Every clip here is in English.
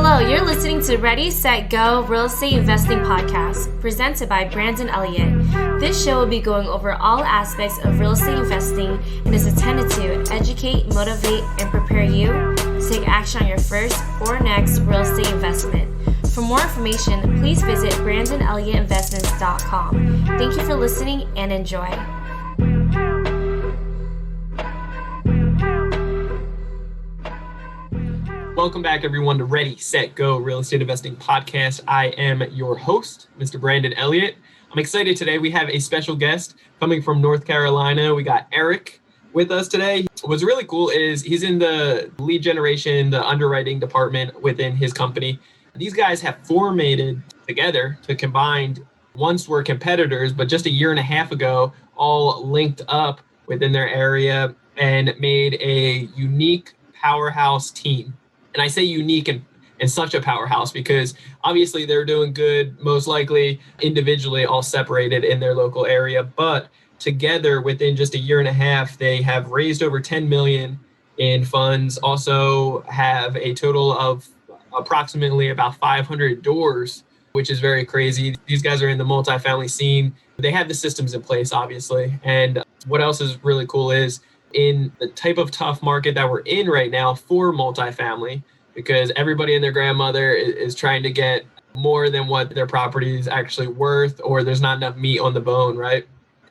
Hello, you're listening to Ready, Set, Go Real Estate Investing Podcast, presented by Brandon Elliott. This show will be going over all aspects of real estate investing and is intended to educate, motivate, and prepare you to take action on your first or next real estate investment. For more information, please visit BrandonElliottInvestments.com. Thank you for listening and enjoy. Welcome back, everyone, to Ready, Set, Go Real Estate Investing Podcast. I am your host, Mr. Brandon Elliott. I'm excited today. We have a special guest coming from North Carolina. We got Eric with us today. What's really cool is he's in the lead generation, the underwriting department within his company. These guys have formated together to combine. Once were competitors, but just a year and a half ago, all linked up within their area and made a unique powerhouse team. And I say unique and such a powerhouse because obviously they're doing good, most likely individually, all separated in their local area. But together, within just a year and a half, they have raised over 10 million in funds, also have a total of approximately about 500 doors, which is very crazy. These guys are in the multifamily scene. They have the systems in place, obviously. And what else is really cool is in the type of tough market that we're in right now for multifamily, because everybody and their grandmother is trying to get more than what their property is actually worth, or there's not enough meat on the bone, right?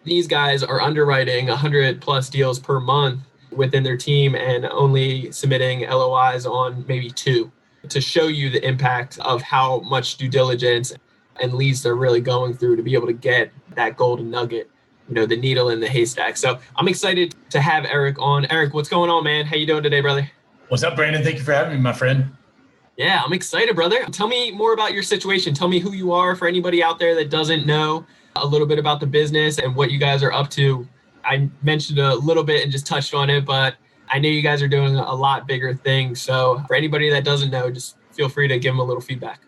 These guys are underwriting 100 plus deals per month within their team and only submitting LOIs on maybe 2 to show you the impact of how much due diligence and leads they're really going through to be able to get that golden nugget, the needle in the haystack. So I'm excited to have Eric on. Eric, what's going on, man? How you doing today, brother? What's up, Brandon? Thank you for having me, my friend. Yeah, I'm excited, brother. Tell me more about your situation. Tell me who you are for anybody out there that doesn't know a little bit about the business and what you guys are up to. I mentioned a little bit and just touched on it, but I know you guys are doing a lot bigger things. So for anybody that doesn't know, just feel free to give them a little feedback.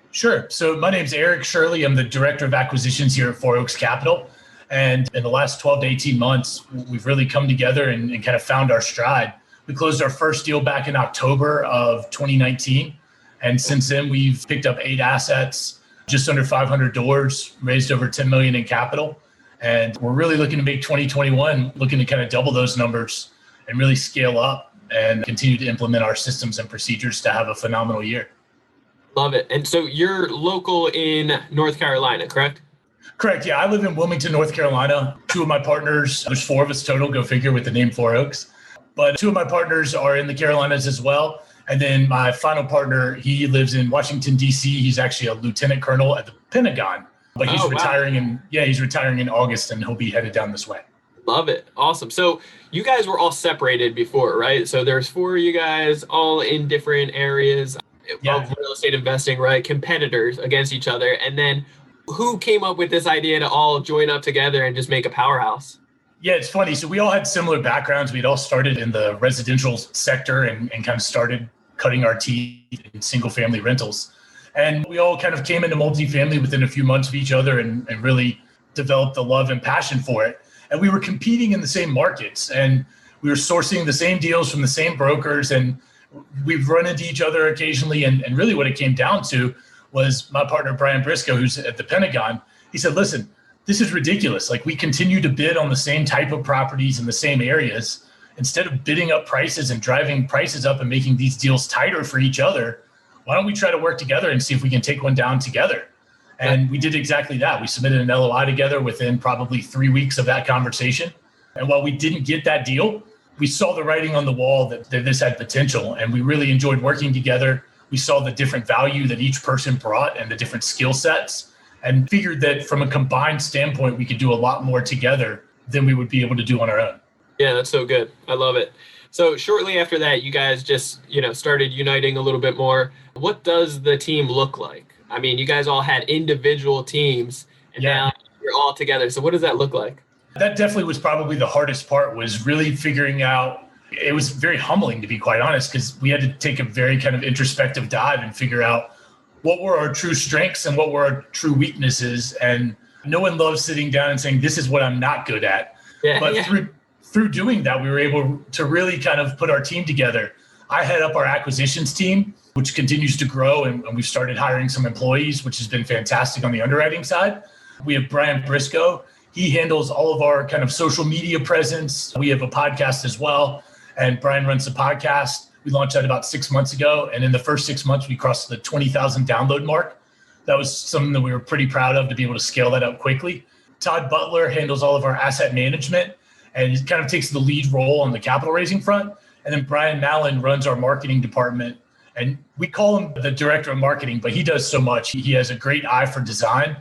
Sure. So my name's Eric Shirley. I'm the Director of Acquisitions here at Four Oaks Capital. And in the last 12 to 18 months, we've really come together and kind of found our stride. We closed our first deal back in October of 2019. And since then, we've picked up 8 assets, just under 500 doors, raised over 10 million in capital. And we're really looking to make 2021, looking to kind of double those numbers and really scale up and continue to implement our systems and procedures to have a phenomenal year. Love it. And so you're local in North Carolina, correct? Correct. Yeah, I live in Wilmington, North Carolina. 2 of my partners, there's 4 of us total, go figure with the name Four Oaks. But 2 of my partners are in the Carolinas as well. And then my final partner, he lives in Washington, D.C. He's actually a lieutenant colonel at the Pentagon. But he's retiring he's retiring in August and he'll be headed down this way. Love it. Awesome. So you guys were all separated before, right? So there's 4 of you guys all in different areas of real estate investing, right? Competitors against each other. And then who came up with this idea to all join up together and just make a powerhouse? Yeah, it's funny. So we all had similar backgrounds. We'd all started in the residential sector and kind of started cutting our teeth in single family rentals. And we all kind of came into multifamily within a few months of each other and really developed the love and passion for it. And we were competing in the same markets and we were sourcing the same deals from the same brokers. And we've run into each other occasionally. And really what it came down to was my partner, Brian Briscoe, who's at the Pentagon. He said, listen, this is ridiculous. Like we continue to bid on the same type of properties in the same areas. Instead of bidding up prices and driving prices up and making these deals tighter for each other, why don't we try to work together and see if we can take one down together? And we did exactly that. We submitted an LOI together within probably 3 weeks of that conversation. And while we didn't get that deal, we saw the writing on the wall that this had potential. And we really enjoyed working together. We saw the different value that each person brought and the different skill sets, and figured that from a combined standpoint, we could do a lot more together than we would be able to do on our own. Yeah, that's so good. I love it. So shortly after that, you guys just, started uniting a little bit more. What does the team look like? I mean, you guys all had individual teams and now you're all together. So what does that look like? That definitely was probably the hardest part, was really figuring out. It was very humbling, to be quite honest, because we had to take a very kind of introspective dive and figure out what were our true strengths and what were our true weaknesses. And no one loves sitting down and saying, this is what I'm not good at. Through doing that, we were able to really kind of put our team together. I head up our acquisitions team. which continues to grow. And we've started hiring some employees, which has been fantastic on the underwriting side. We have Brian Briscoe. He handles all of our kind of social media presence. We have a podcast as well. And Brian runs the podcast. We launched that about 6 months ago. And in the first 6 months, we crossed the 20,000 download mark. That was something that we were pretty proud of, to be able to scale that up quickly. Todd Butler handles all of our asset management and he kind of takes the lead role on the capital raising front. And then Brian Mallon runs our marketing department. And we call him the director of marketing, but he does so much. He has a great eye for design.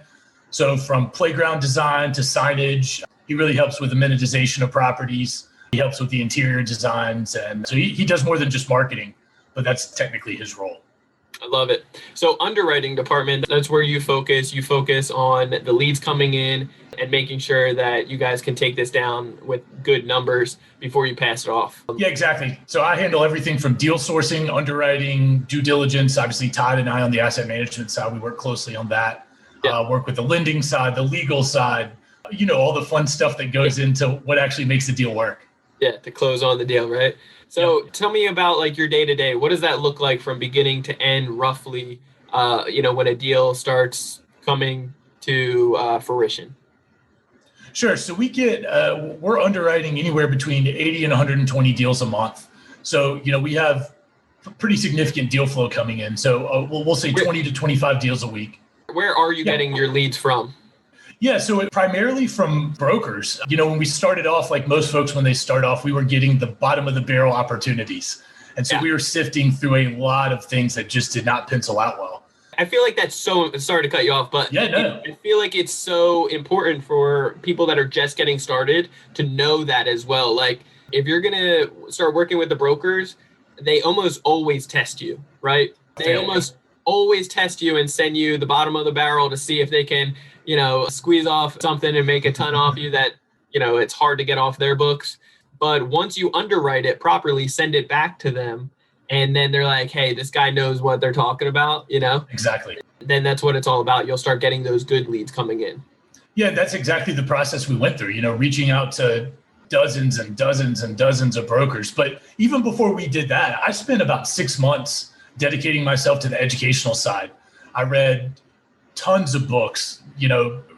So from playground design to signage, he really helps with the amenitization of properties. He helps with the interior designs. And so he does more than just marketing, but that's technically his role. I love it. So underwriting department, that's where you focus. You focus on the leads coming in and making sure that you guys can take this down with good numbers before you pass it off. Yeah, exactly. So I handle everything from deal sourcing, underwriting, due diligence. Obviously, Todd and I on the asset management side, we work closely on that. Yeah. Work with the lending side, the legal side, all the fun stuff that goes into what actually makes the deal work. Yeah, to close on the deal, right? So Tell me about like your day-to-day. What does that look like from beginning to end roughly, when a deal starts coming to fruition? Sure. So we we're underwriting anywhere between 80 and 120 deals a month. So, we have pretty significant deal flow coming in. So we'll say 20 to 25 deals a week. Where are you getting your leads from? Yeah, so primarily from brokers. When we started off, like most folks, when they start off, we were getting the bottom of the barrel opportunities. And so we were sifting through a lot of things that just did not pencil out well. I feel like that's sorry to cut you off, but I feel like it's so important for people that are just getting started to know that as well. Like if you're going to start working with the brokers, they almost always test you, right? They almost always test you and send you the bottom of the barrel to see if they can, squeeze off something and make a ton off you that, it's hard to get off their books. But once you underwrite it properly, send it back to them. And then they're like, hey, this guy knows what they're talking about, Exactly. Then that's what it's all about. You'll start getting those good leads coming in. Yeah, that's exactly the process we went through, reaching out to dozens and dozens and dozens of brokers. But even before we did that, I spent about 6 months dedicating myself to the educational side. I read tons of books,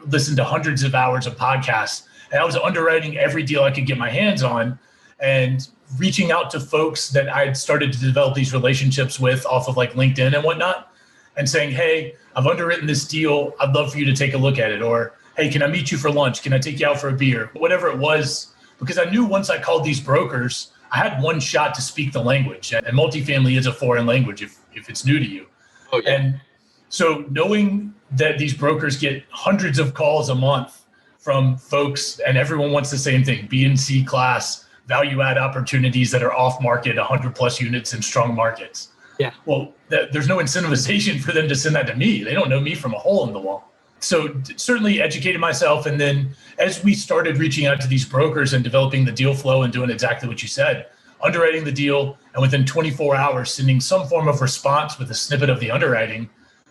listened to hundreds of hours of podcasts, and I was underwriting every deal I could get my hands on and reaching out to folks that I had started to develop these relationships with off of like LinkedIn and whatnot, and saying, hey, I've underwritten this deal. I'd love for you to take a look at it. Or, hey, can I meet you for lunch? Can I take you out for a beer? Whatever it was, because I knew once I called these brokers, I had one shot to speak the language. And multifamily is a foreign language if it's new to you. Oh, yeah. And so knowing that these brokers get hundreds of calls a month from folks and everyone wants the same thing, B and C class, value add opportunities that are off market, 100 plus units in strong markets. Yeah. Well, there's no incentivization for them to send that to me. They don't know me from a hole in the wall. So certainly educated myself. And then as we started reaching out to these brokers and developing the deal flow and doing exactly what you said, underwriting the deal, and within 24 hours, sending some form of response with a snippet of the underwriting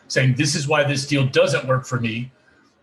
saying, this is why this deal doesn't work for me.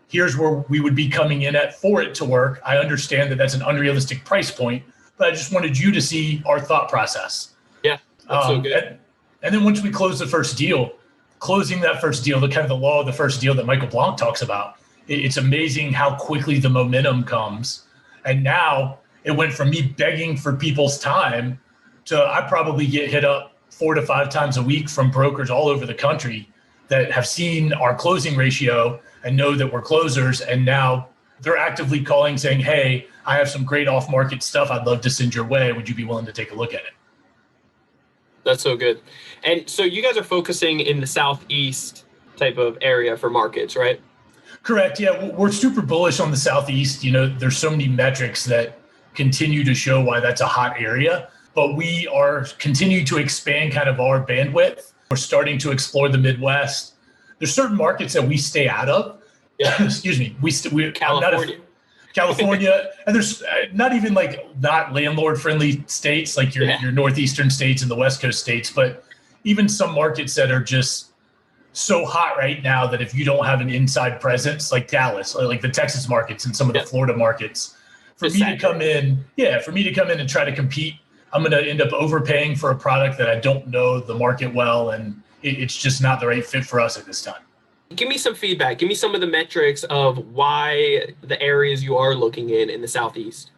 Here's where we would be coming in at for it to work. I understand that that's an unrealistic price point, but I just wanted you to see our thought process. Yeah, that's so good. And then once we closed the first deal, closing that first deal, the kind of the law of the first deal that Michael Blanc talks about, it's amazing how quickly the momentum comes. And now it went from me begging for people's time to I probably get hit up 4 to 5 times a week from brokers all over the country that have seen our closing ratio and know that we're closers. And now they're actively calling saying, hey, I have some great off-market stuff I'd love to send your way. Would you be willing to take a look at it? That's so good. And so you guys are focusing in the Southeast type of area for markets, right? Correct. Yeah, we're super bullish on the Southeast. There's so many metrics that continue to show why that's a hot area, but we are continuing to expand kind of our bandwidth. We're starting to explore the Midwest. There's certain markets that we stay out of. Yeah. Excuse me. We're California, and there's not even not landlord friendly states like your northeastern states and the West Coast states, but even some markets that are just so hot right now that if you don't have an inside presence, like Dallas, or like the Texas markets and some of the Florida markets, for me to come in and try to compete, I'm going to end up overpaying for a product that I don't know the market well. And it's just not the right fit for us at this time. Give me some feedback. Give me some of the metrics of why the areas you are looking in the Southeast.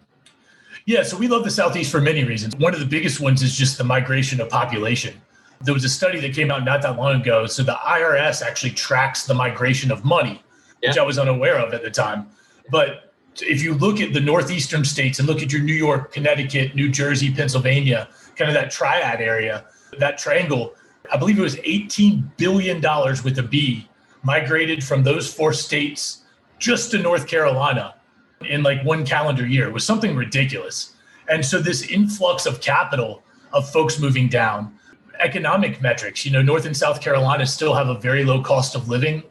Yeah, so we love the Southeast for many reasons. One of the biggest ones is just the migration of population. There was a study that came out not that long ago. So the IRS actually tracks the migration of money, which I was unaware of at the time. But if you look at the northeastern states and look at your New York, Connecticut, New Jersey, Pennsylvania, kind of that triad area, that triangle, I believe it was $18 billion with a B migrated from those 4 states just to North Carolina in like one calendar year. It was something ridiculous. And so this influx of capital of folks moving down, economic metrics, North and South Carolina still have a very low cost of living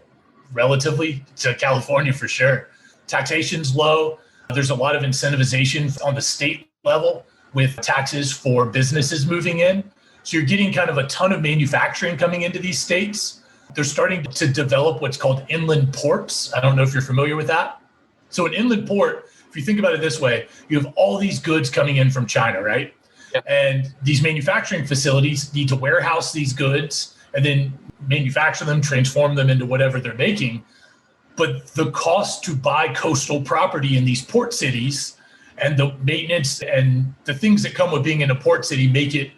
relatively to California for sure. Taxation's low. There's a lot of incentivization on the state level with taxes for businesses moving in. So you're getting kind of a ton of manufacturing coming into these states. They're starting to develop what's called inland ports. I don't know if you're familiar with that. So an inland port, if you think about it this way, you have all these goods coming in from China, right? Yep. And these manufacturing facilities need to warehouse these goods and then manufacture them, transform them into whatever they're making. But the cost to buy coastal property in these port cities and the maintenance and the things that come with being in a port city make it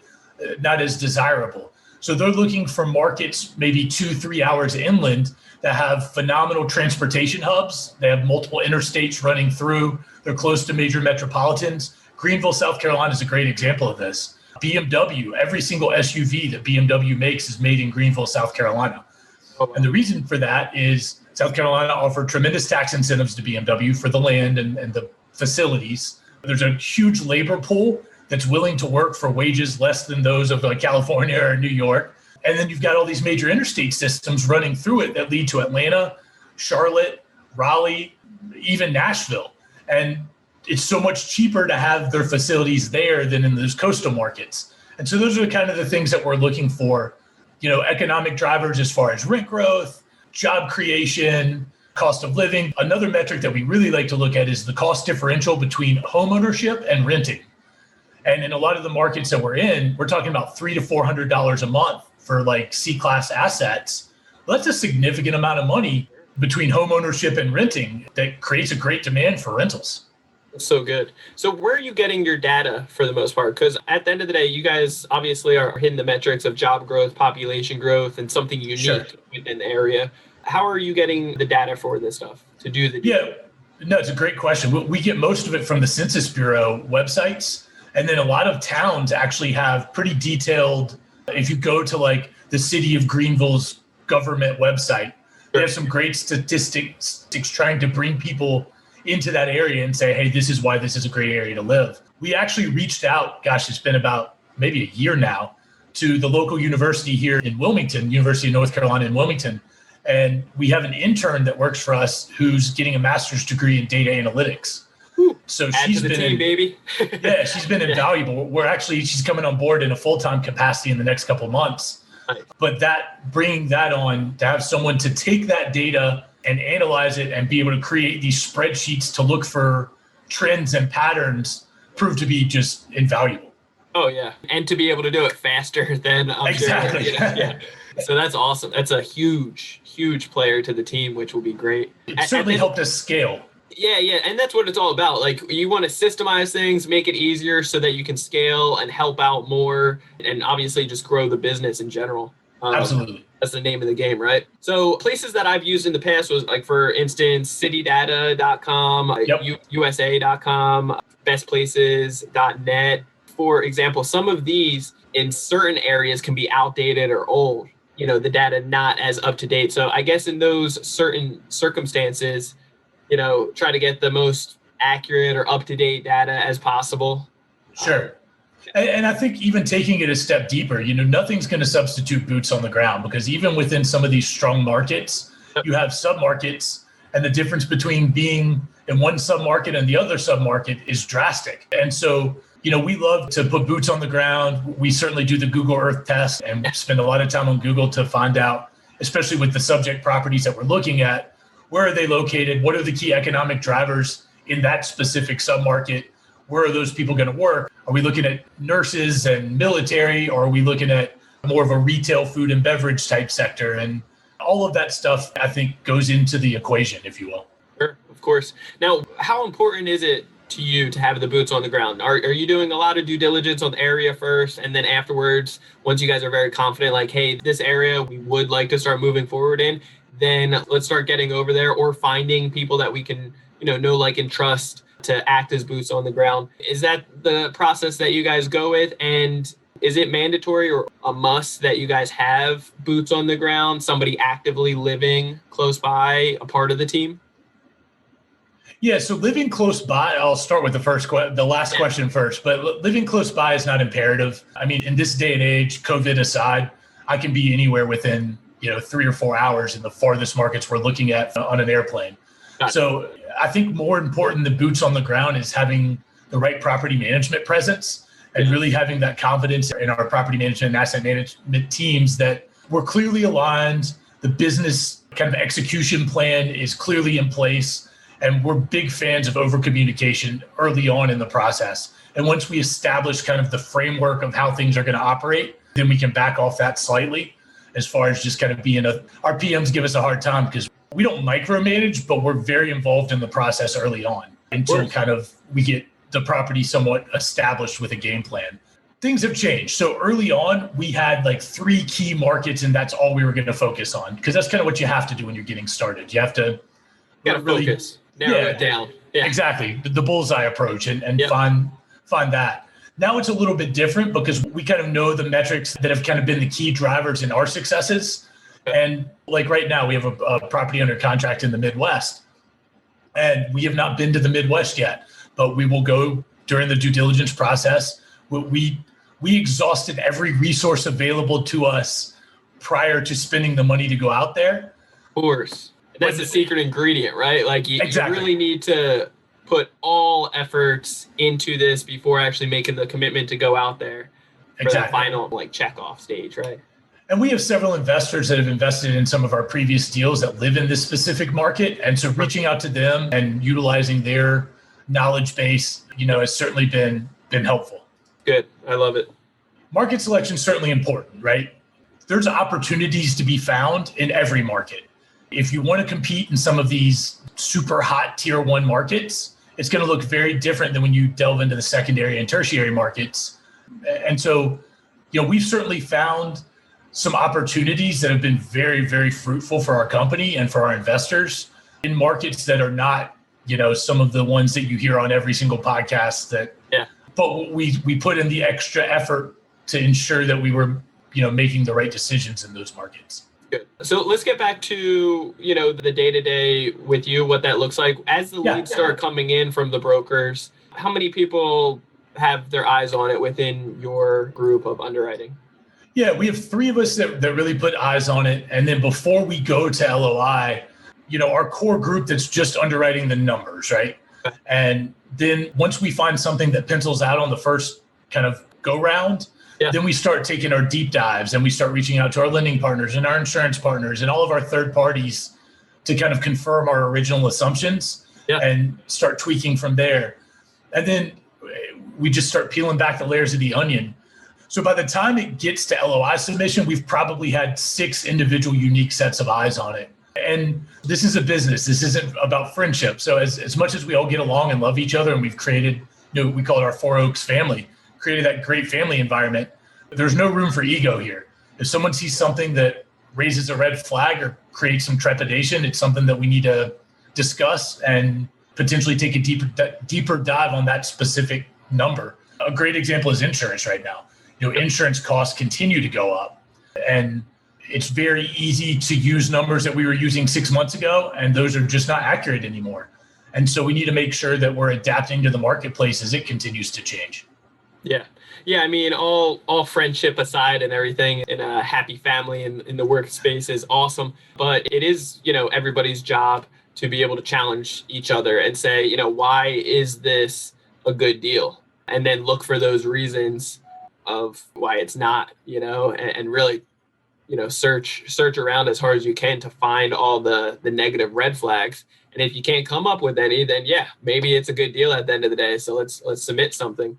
not as desirable. So they're looking for markets maybe 2-3 hours inland that have phenomenal transportation hubs. They have multiple interstates running through. They're close to major metropolitans. Greenville, South Carolina is a great example of this. BMW, every single SUV that BMW makes is made in Greenville, South Carolina. And the reason for that is South Carolina offered tremendous tax incentives to BMW for the land and the facilities. There's a huge labor pool that's willing to work for wages less than those of California or New York. And then you've got all these major interstate systems running through it that lead to Atlanta, Charlotte, Raleigh, even Nashville. And it's so much cheaper to have their facilities there than in those coastal markets. And so those are kind of the things that we're looking for, economic drivers as far as rent growth, job creation, cost of living. Another metric that we really like to look at is the cost differential between homeownership and renting. And in a lot of the markets that we're in, we're talking about $300 to $400 a month for like C-class assets. Well, that's a significant amount of money between home ownership and renting that creates a great demand for rentals. So good. So where are you getting your data for the most part? Because at the end of the day, you guys obviously are hitting the metrics of job growth, population growth, and something unique within the area. How are you getting the data for this stuff to do the data? Yeah, no, it's a great question. We get most of it from the Census Bureau websites. And then a lot of towns actually have pretty detailed, if you go to like the city of Greenville's government website, they have some great statistics trying to bring people into that area and say, hey, this is why this is a great area to live. We actually reached out, it's been about maybe a year now, to the local university here in Wilmington, University of North Carolina in Wilmington. And we have an intern that works for us who's getting a master's degree in data analytics. So she's been team, baby. Yeah, she's been invaluable. She's coming on board in a full-time capacity in the next couple of months. Nice. But bringing that on, to have someone to take that data and analyze it and be able to create these spreadsheets to look for trends and patterns proved to be just invaluable. Oh yeah, and to be able to do it faster than exactly. Sure. Yeah. So that's awesome. That's a huge player to the team, which will be great. It certainly helped us scale. Yeah, and that's what it's all about. Like, you want to systemize things, make it easier so that you can scale and help out more, and obviously just grow the business in general. Absolutely. That's the name of the game, right? So places that I've used in the past was, like, for instance, citydata.com, USA.com, bestplaces.net. For example, some of these in certain areas can be outdated or old, the data not as up to date. So I guess in those certain circumstances, try to get the most accurate or up-to-date data as possible. Sure. And I think even taking it a step deeper, nothing's going to substitute boots on the ground, because even within some of these strong markets, you have sub-markets, and the difference between being in one sub-market and the other sub-market is drastic. And so, we love to put boots on the ground. We certainly do the Google Earth test and spend a lot of time on Google to find out, especially with the subject properties that we're looking at, where are they located? What are the key economic drivers in that specific submarket? Where are those people going to work? Are we looking at nurses and military, or are we looking at more of a retail food and beverage type sector. And all of that stuff, I think, goes into the equation, if you will. Sure, of course. Now, how important is it to you to have the boots on the ground? Are you doing a lot of due diligence on the area first, and then afterwards, once you guys are very confident, like, hey, this area we would like to start moving forward in, then let's start getting over there or finding people that we can, know, like, and trust to act as boots on the ground? Is that the process that you guys go with? And is it mandatory or a must that you guys have boots on the ground, somebody actively living close by, a part of the team? Yeah, so living close by, I'll start with the last question first, but living close by is not imperative. I mean, in this day and age, COVID aside, I can be anywhere within, 3 or 4 hours in the farthest markets we're looking at on an airplane. So I think more important than boots on the ground is having the right property management presence and really having that confidence in our property management and asset management teams that we're clearly aligned. The business kind of execution plan is clearly in place. And we're big fans of over communication early on in the process. And once we establish kind of the framework of how things are going to operate, then we can back off that slightly as far as just kind of being our PMs give us a hard time because we don't micromanage, but we're very involved in the process early on until kind of we get the property somewhat established with a game plan. Things have changed. So early on, we had like 3 key markets and that's all we were going to focus on because that's kind of what you have to do when you're getting started. You have to really focus. Narrow it down. Yeah. Exactly. The bullseye approach and find that. Now it's a little bit different because we kind of know the metrics that have kind of been the key drivers in our successes. And like right now, we have a property under contract in the Midwest. And we have not been to the Midwest yet, but we will go during the due diligence process. We exhausted every resource available to us prior to spending the money to go out there. Of course. That's the secret ingredient, right? Like you really need to put all efforts into this before actually making the commitment to go out there for the final check off stage, right? And we have several investors that have invested in some of our previous deals that live in this specific market. And so reaching out to them and utilizing their knowledge base, has certainly been helpful. Good. I love it. Market selection is certainly important, right? There's opportunities to be found in every market. If you want to compete in some of these super hot tier 1 markets, it's going to look very different than when you delve into the secondary and tertiary markets. And so, we've certainly found some opportunities that have been very, very fruitful for our company and for our investors in markets that are not, some of the ones that you hear on every single podcast but we put in the extra effort to ensure that we were, making the right decisions in those markets. Good. So let's get back to, the day-to-day with you, what that looks like. As the leads start coming in from the brokers, how many people have their eyes on it within your group of underwriting? Yeah, we have 3 of us that really put eyes on it. And then before we go to LOI, our core group that's just underwriting the numbers, right? Okay. And then once we find something that pencils out on the first kind of go round, then we start taking our deep dives and we start reaching out to our lending partners and our insurance partners and all of our third parties to kind of confirm our original assumptions and start tweaking from there. And then we just start peeling back the layers of the onion. So by the time it gets to LOI submission, we've probably had 6 individual unique sets of eyes on it. And this is a business. This isn't about friendship. So as much as we all get along and love each other and we've created, we call it our 4 Oaks family, created that great family environment, there's no room for ego here. If someone sees something that raises a red flag or creates some trepidation, it's something that we need to discuss and potentially take a deeper dive on that specific number. A great example is insurance right now. Insurance costs continue to go up, and it's very easy to use numbers that we were using 6 months ago, and those are just not accurate anymore. And so we need to make sure that we're adapting to the marketplace as it continues to change. Yeah. Yeah, I mean, all friendship aside and everything in a happy family and in the workspace is awesome. But it is, everybody's job to be able to challenge each other and say, why is this a good deal? And then look for those reasons of why it's not, and really, search around as hard as you can to find all the negative red flags. And if you can't come up with any, then maybe it's a good deal at the end of the day. So let's submit something.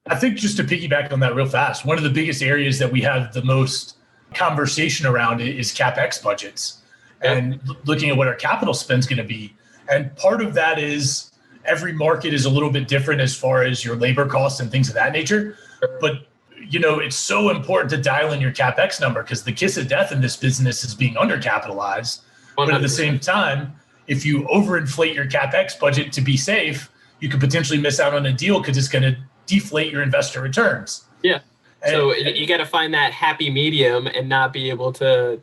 I think just to piggyback on that real fast, one of the biggest areas that we have the most conversation around is CapEx budgets and looking at what our capital spend is going to be. And part of that is every market is a little bit different as far as your labor costs and things of that nature. But, it's so important to dial in your CapEx number because the kiss of death in this business is being undercapitalized. 100%. But at the same time, if you overinflate your CapEx budget to be safe, you could potentially miss out on a deal because it's going to deflate your investor returns. Yeah. So you got to find that happy medium and not be able to,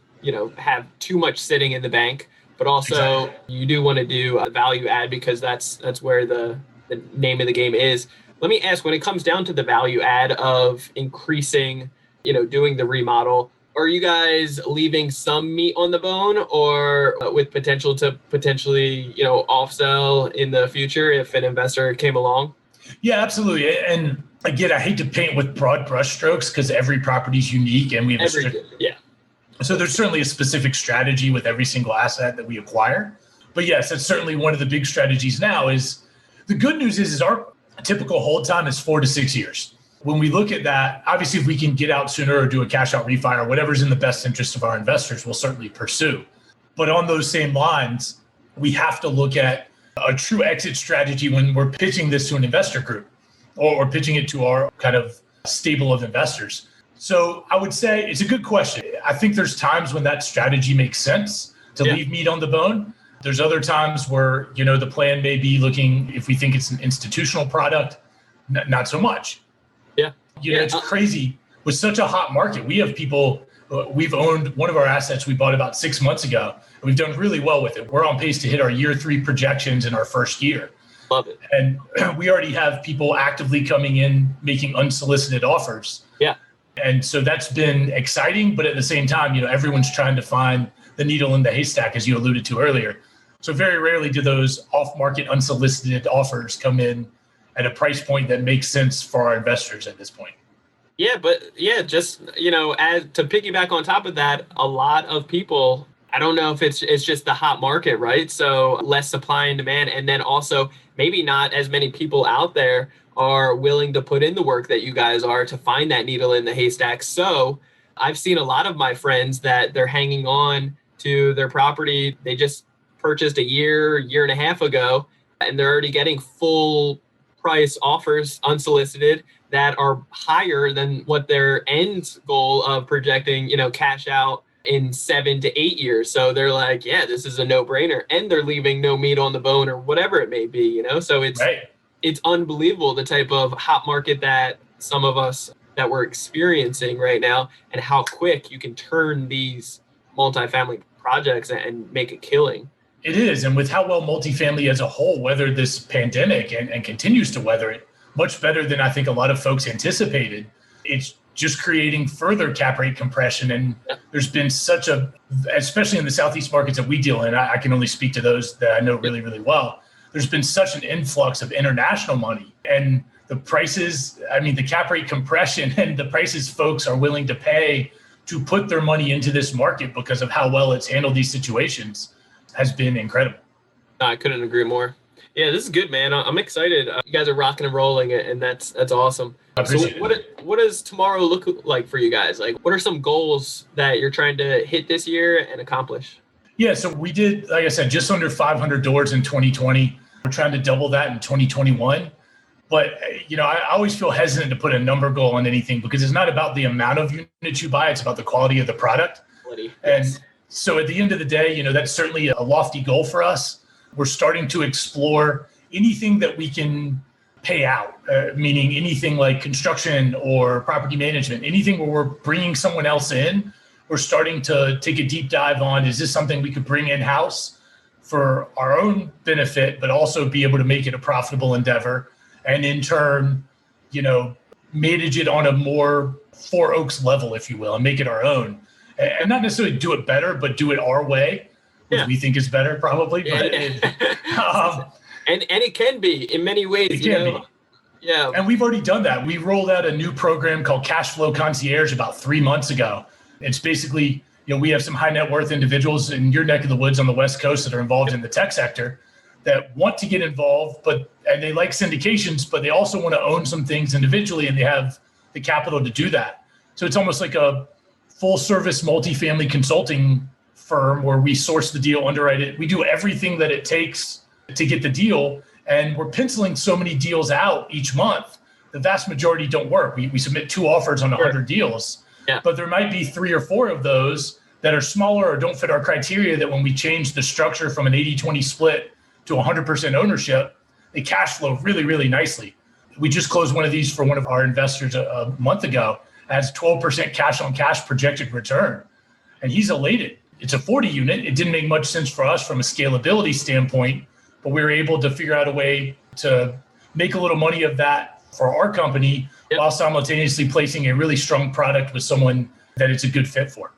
have too much sitting in the bank, but also you do want to do a value add because that's where the name of the game is. Let me ask, when it comes down to the value add of increasing, doing the remodel, are you guys leaving some meat on the bone or with potential to potentially, off-sell in the future if an investor came along? Yeah, absolutely. And again, I hate to paint with broad brushstrokes because every property is unique and we have So there's certainly a specific strategy with every single asset that we acquire. But yes, that's certainly one of the big strategies now. Is the good news is our typical hold time is 4 to 6 years. When we look at that, obviously, if we can get out sooner or do a cash out refi or whatever's in the best interest of our investors, we'll certainly pursue. But on those same lines, we have to look at a true exit strategy when we're pitching this to an investor group or pitching it to our kind of stable of investors. So I would say it's a good question. I think there's times when that strategy makes sense to leave meat on the bone. There's other times where, the plan may be looking, if we think it's an institutional product, not so much. It's crazy. With such a hot market, we have people, we've owned one of our assets we bought about 6 months ago. And we've done really well with it. We're on pace to hit our year 3 projections in our first year. Love it. And we already have people actively coming in, making unsolicited offers. Yeah. And so that's been exciting. But at the same time, everyone's trying to find the needle in the haystack, as you alluded to earlier. So very rarely do those off-market unsolicited offers come in at a price point that makes sense for our investors at this point. Yeah, but just, as to piggyback on top of that, a lot of people, I don't know if it's just the hot market, right? So less supply and demand. And then also maybe not as many people out there are willing to put in the work that you guys are to find that needle in the haystack. So I've seen a lot of my friends that they're hanging on to their property. They just purchased a year and a half ago, and they're already getting full price offers unsolicited that are higher than what their end goal of projecting, cash out in 7 to 8 years. So they're like, this is a no brainer. And they're leaving no meat on the bone or whatever it may be, So it's unbelievable the type of hot market that some of us that we're experiencing right now and how quick you can turn these multifamily projects and make a killing. It is. And with how well multifamily as a whole weathered this pandemic and continues to weather it much better than I think a lot of folks anticipated, it's just creating further cap rate compression. And there's been such especially in the Southeast markets that we deal in, I can only speak to those that I know really, really well. There's been such an influx of international money and the prices, the cap rate compression and the prices folks are willing to pay to put their money into this market because of how well it's handled these situations has been incredible. I couldn't agree more. Yeah, this is good, man. I'm excited. You guys are rocking and rolling it, and that's awesome. I appreciate it. What does tomorrow look like for you guys? Like, what are some goals that you're trying to hit this year and accomplish? Yeah, so we did, like I said, just under 500 doors in 2020. We're trying to double that in 2021. But, I always feel hesitant to put a number goal on anything because it's not about the amount of units you buy. It's about the quality of the product. And so at the end of the day, that's certainly a lofty goal for us. We're starting to explore anything that we can pay out, meaning anything like construction or property management, anything where we're bringing someone else in. We're starting to take a deep dive on, is this something we could bring in-house for our own benefit, but also be able to make it a profitable endeavor and in turn, manage it on a more Four Oaks level, if you will, and make it our own. And not necessarily do it better, but do it our way, which we think is better probably. But and it can be in many ways. It can be. Yeah. And we've already done that. We rolled out a new program called Cash Flow Concierge about 3 months ago. It's basically, we have some high net worth individuals in your neck of the woods on the West Coast that are involved in the tech sector. that want to get involved, and they like syndications, but they also want to own some things individually, and they have the capital to do that. So it's almost like a full service multifamily consulting firm where we source the deal, underwrite it. We do everything that it takes to get the deal. And we're penciling so many deals out each month. The vast majority don't work. We submit 2 offers on 100 deals, but there might be 3 or 4 of those that are smaller or don't fit our criteria, that when we change the structure from an 80-20 split to 100% ownership, they cash flow really, really nicely. We just closed one of these for one of our investors a month ago. It has 12% cash on cash projected return. And he's elated. It's a 40 unit. It didn't make much sense for us from a scalability standpoint, but we were able to figure out a way to make a little money of that for our company while simultaneously placing a really strong product with someone that it's a good fit for.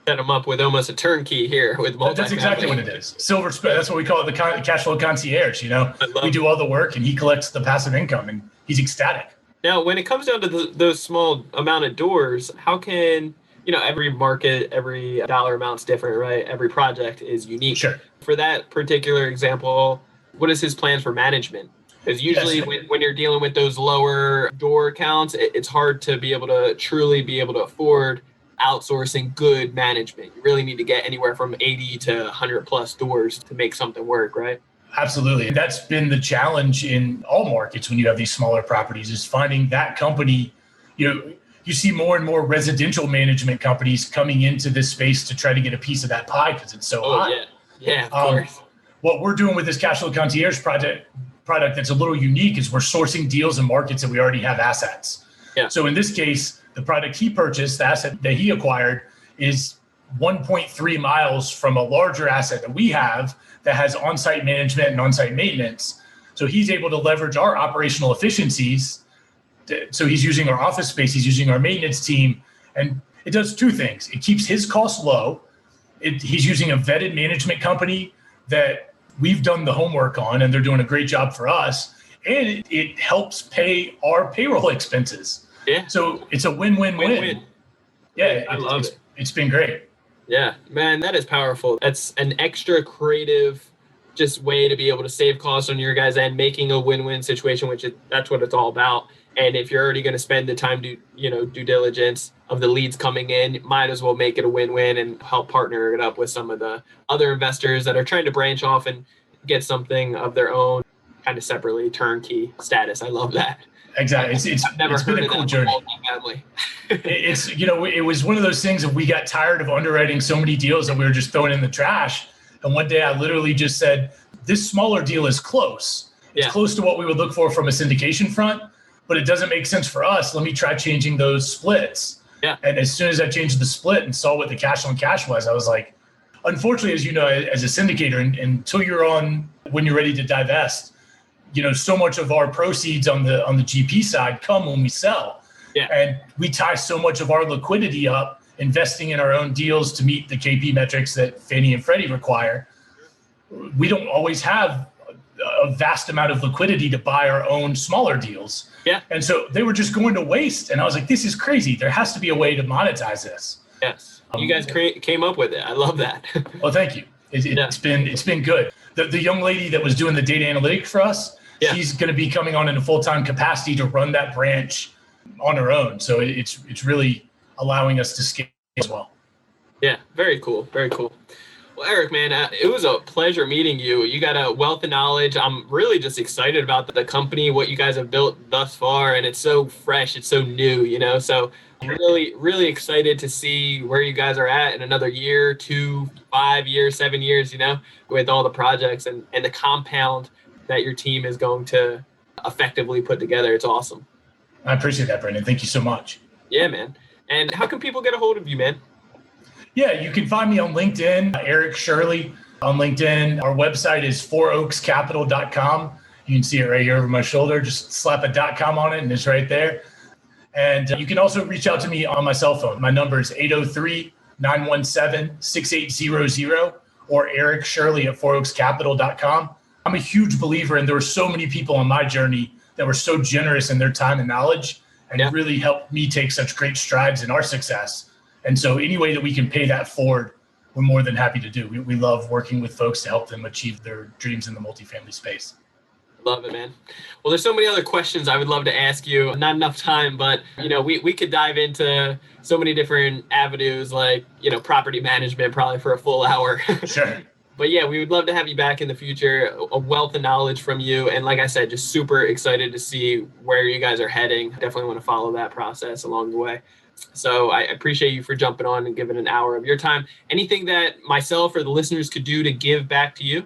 Set them up with almost a turnkey here with multifamily. That's exactly what it is. Silver spread. That's what we call it, the cash flow concierge. We do all the work and he collects the passive income, and he's ecstatic. Now, when it comes down to those small amount of doors, how can, every market, every dollar amount's different, right? Every project is unique. Sure. For that particular example, what is his plans for management? Because usually when you're dealing with those lower door counts, it's hard to be able to truly be able to afford outsourcing good management. You really need to get anywhere from 80 to 100 plus doors to make something work, right? Absolutely. And that's been the challenge in all markets when you have these smaller properties, is finding that company. You see more and more residential management companies coming into this space to try to get a piece of that pie because it's so hot. Yeah, of course. What we're doing with this cash flow concierge product that's a little unique is we're sourcing deals in markets that we already have assets. Yeah. So in this case, the product he purchased, the asset that he acquired, is 1.3 miles from a larger asset that we have that has on-site management and on-site maintenance. So he's able to leverage our operational efficiencies. So he's using our office space, he's using our maintenance team, and it does 2 things. It keeps his costs low. He's using a vetted management company that we've done the homework on, and they're doing a great job for us. And it helps pay our payroll expenses. Yeah. So it's a win-win-win. Yeah, I love it. It's been great. Yeah, man, that is powerful. That's an extra creative just way to be able to save costs on your guys' end, making a win-win situation, that's what it's all about. And if you're already going to spend the time to, due diligence of the leads coming in, might as well make it a win-win and help partner it up with some of the other investors that are trying to branch off and get something of their own kind of separately turnkey status. I love that. Exactly. It's been a cool journey. It was one of those things that we got tired of underwriting so many deals that we were just throwing in the trash. And one day I literally just said, this smaller deal is close. It's close to what we would look for from a syndication front, but it doesn't make sense for us. Let me try changing those splits. Yeah. And as soon as I changed the split and saw what the cash on cash was, I was like, unfortunately, as you know, as a syndicator, until you're on, when you're ready to divest, so much of our proceeds on the GP side come when we sell. Yeah. And we tie so much of our liquidity up investing in our own deals to meet the KP metrics that Fannie and Freddie require. We don't always have a vast amount of liquidity to buy our own smaller deals. Yeah. And so they were just going to waste. And I was like, this is crazy. There has to be a way to monetize this. Yes. You guys came up with it. I love that. Well, thank you. It's been good. The young lady that was doing the data analytics for us, she's going to be coming on in a full-time capacity to run that branch on her own. So it's really allowing us to scale as well. Yeah, very cool. Very cool. Well, Eric, man, it was a pleasure meeting you. You got a wealth of knowledge. I'm really just excited about the company, what you guys have built thus far, and it's so fresh. It's so new, So I'm really, really excited to see where you guys are at in another year, 2, 5 years, 7 years, with all the projects and the compound that your team is going to effectively put together. It's awesome. I appreciate that, Brandon. Thank you so much. Yeah, man. And how can people get a hold of you, man? Yeah, you can find me on LinkedIn, Eric Shirley on LinkedIn. Our website is fouroakscapital.com. You can see it right here over my shoulder. Just slap a .com on it and it's right there. And you can also reach out to me on my cell phone. My number is 803-917-6800 or Eric Shirley at fouroakscapital.com. I'm a huge believer, and there were so many people on my journey that were so generous in their time and knowledge and really helped me take such great strides in our success. And so any way that we can pay that forward, we're more than happy to do. We love working with folks to help them achieve their dreams in the multifamily space. Love it, man. Well, there's so many other questions I would love to ask you. Not enough time, but we could dive into so many different avenues, like property management, probably for a full hour. Sure. But yeah, we would love to have you back in the future. A wealth of knowledge from you, and like I said, just super excited to see where you guys are heading. Definitely want to follow that process along the way. So I appreciate you for jumping on and giving an hour of your time. Anything that myself or the listeners could do to give back to you?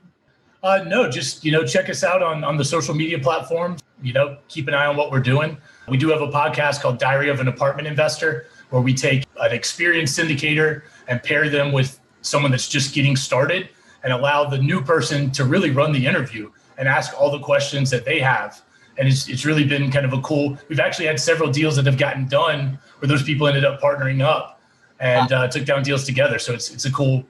No, just, check us out on the social media platforms, keep an eye on what we're doing. We do have a podcast called Diary of an Apartment Investor, where we take an experienced syndicator and pair them with someone that's just getting started and allow the new person to really run the interview and ask all the questions that they have. And it's really been kind of a cool, we've actually had several deals that have gotten done where those people ended up partnering up and took down deals together. So it's a cool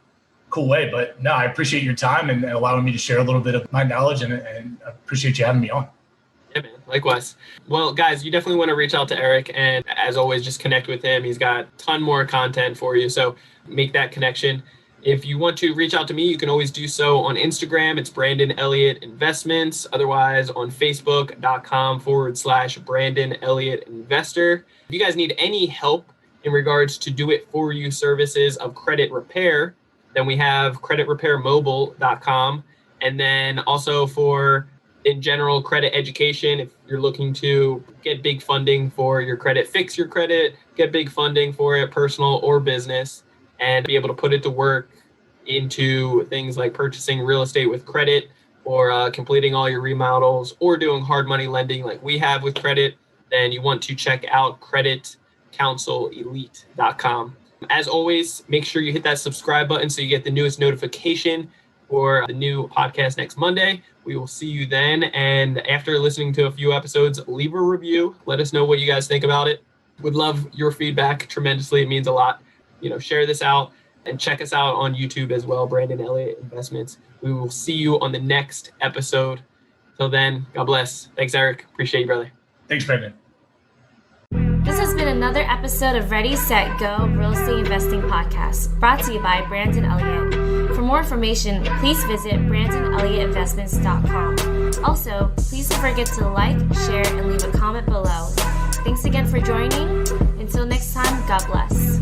way. But no, I appreciate your time and allowing me to share a little bit of my knowledge, and I appreciate you having me on. Yeah, man. Likewise. Well, guys, you definitely want to reach out to Eric, and as always, just connect with him. He's got a ton more content for you, so make that connection. If you want to reach out to me, you can always do so on Instagram. It's Brandon Elliott Investments. Otherwise, on Facebook.com/Brandon Elliott Investor. If you guys need any help in regards to do-it-for-you services of credit repair, then we have creditrepairmobile.com. And then also for, in general, credit education, if you're looking to get big funding for your credit, fix your credit, get big funding for it, personal or business, and be able to put it to work into things like purchasing real estate with credit, or completing all your remodels, or doing hard money lending like we have with credit, then you want to check out creditcounselelite.com. As always, make sure you hit that subscribe button so you get the newest notification for the new podcast next Monday. We will see you then. And after listening to a few episodes, leave a review. Let us know what you guys think about it. Would love your feedback tremendously. It means a lot. Share this out and check us out on YouTube as well, Brandon Elliott Investments. We will see you on the next episode. Till then, God bless. Thanks, Eric. Appreciate you, brother. Thanks, Brandon. This has been another episode of Ready, Set, Go Real Estate Investing Podcast, brought to you by Brandon Elliott. For more information, please visit BrandonElliottInvestments.com. Also, please don't forget to like, share, and leave a comment below. Thanks again for joining. Until next time, God bless.